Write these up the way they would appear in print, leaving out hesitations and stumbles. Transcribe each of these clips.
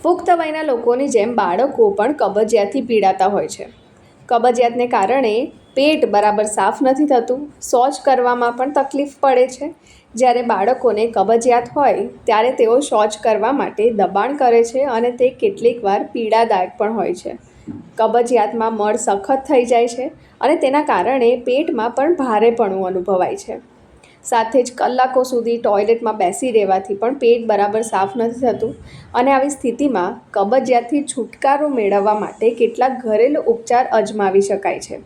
પુખ્ત વયના લોકોની જેમ બાળકો પણ કબજિયાતથી પીડાતા હોય છે. કબજિયાતને કારણે પેટ બરાબર સાફ નથી થતું, શૌચ કરવામાં પણ તકલીફ પડે છે. જ્યારે બાળકોને કબજિયાત હોય ત્યારે તેઓ શૌચ કરવા માટે દબાણ કરે છે અને તે કેટલીકવાર પીડાદાયક પણ હોય છે. કબજિયાતમાં મળ સખત થઈ જાય છે અને તેના કારણે પેટમાં પણ ભારેપણું અનુભવાય છે. સાથે જ કલાકો સુધી ટોયલેટમાં બેસી રહેવાથી પણ પેટ બરાબર સાફ નથી થતું અને આવી સ્થિતિમાં કબજિયાતથી છુટકારો મેળવવા માટે કેટલાક ઘરેલું ઉપચાર અજમાવી શકાય છે.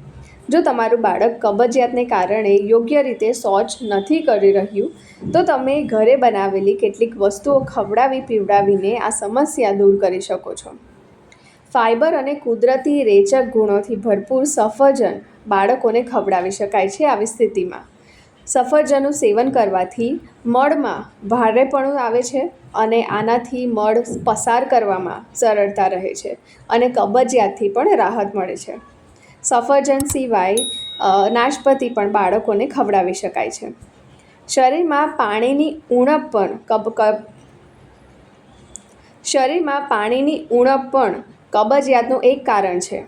જો તમારું બાળક કબજિયાતને કારણે યોગ્ય રીતે શૌચ નથી કરી રહ્યું તો તમે ઘરે બનાવેલી કેટલીક વસ્તુઓ ખવડાવી પીવડાવીને આ સમસ્યા દૂર કરી શકો છો. ફાઇબર અને કુદરતી રેચક ગુણોથી ભરપૂર સફરજન બાળકોને ખવડાવી શકાય છે. આવી સ્થિતિમાં સફરજનનું સેવન કરવાથી મળમાં ભારેપણું આવે છે અને આનાથી મળ પસાર કરવામાં સરળતા રહે છે અને કબજિયાતથી પણ રાહત મળે છે. સફરજન સિવાય નાશપતી પણ બાળકોને ખવડાવી શકાય છે. શરીરમાં પાણીની ઉણપ પણ કબજિયાતનું એક કારણ છે.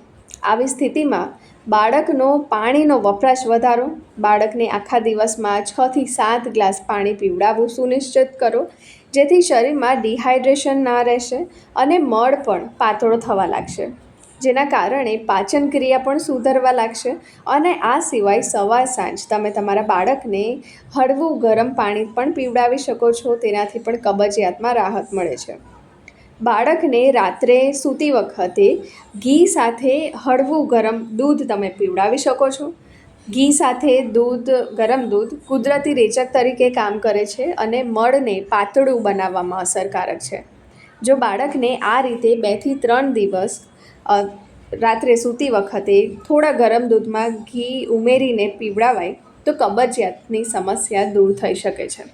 આવી સ્થિતિમાં બાળકનો પાણીનો વપરાશ વધારો. બાળકને આખા દિવસમાં 6 થી 7 ગ્લાસ પાણી પીવડાવવું સુનિશ્ચિત કરો, જેથી શરીરમાં ડિહાઇડ્રેશન ના રહેશે અને મળ પણ પાતળો થવા લાગશે, જેના કારણે પાચન ક્રિયા પણ સુધરવા લાગશે. અને આ સિવાય સવાર સાંજ તમે તમારા બાળકને હળવું ગરમ પાણી પણ પીવડાવી શકો છો. તેનાથી પણ કબજિયાતમાં રાહત મળે છે. બાળકને રાત્રે સૂતી વખતે ઘી સાથે હળવું ગરમ દૂધ તમે પીવડાવી શકો છો. ઘી સાથે ગરમ દૂધ કુદરતી રેચક તરીકે કામ કરે છે અને મળને પાતળું બનાવવામાં અસરકારક છે. જો બાળકને આ રીતે 2 થી 3 દિવસ રાત્રે સૂતી વખતે થોડા ગરમ દૂધમાં ઘી ઉમેરીને પીવડાવાય તો કબજિયાતની સમસ્યા દૂર થઈ શકે છે.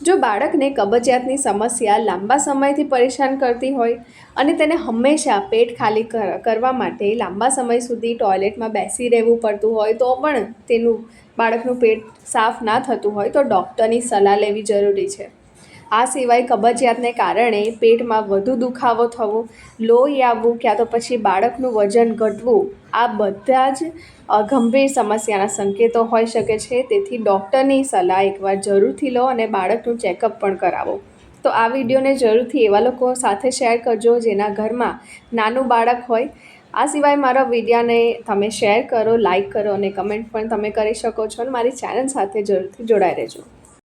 જો બાળકને કબજિયાતની સમસ્યા લાંબા સમયથી પરેશાન કરતી હોય અને તેને હંમેશા પેટ ખાલી કરવા માટે લાંબા સમય સુધી ટોયલેટમાં બેસી રહેવું પડતું હોય તો પણ બાળકનું પેટ સાફ ના થતું હોય તો ડૉક્ટરની સલાહ લેવી જરૂરી છે. આ સિવાય કબજિયાતને કારણે પેટમાં વધુ દુખાવો થવો, લોહી આવવું ક્યાં તો પછી બાળકનું વજન ઘટવું, આ બધા જ ગંભીર સમસ્યાના સંકેતો હોઈ શકે છે. તેથી ડૉક્ટરની સલાહ એકવાર જરૂરથી લો અને બાળકનું ચેકઅપ પણ કરાવો. તો આ વિડીયોને જરૂરથી એવા લોકો સાથે શેર કરજો જેના ઘરમાં નાનું બાળક હોય. આ સિવાય મારા વિડીયોને તમે શેર કરો, લાઇક કરો અને કમેન્ટ પણ તમે કરી શકો છો અને મારી ચેનલ સાથે જરૂરથી જોડાઈ રહેજો.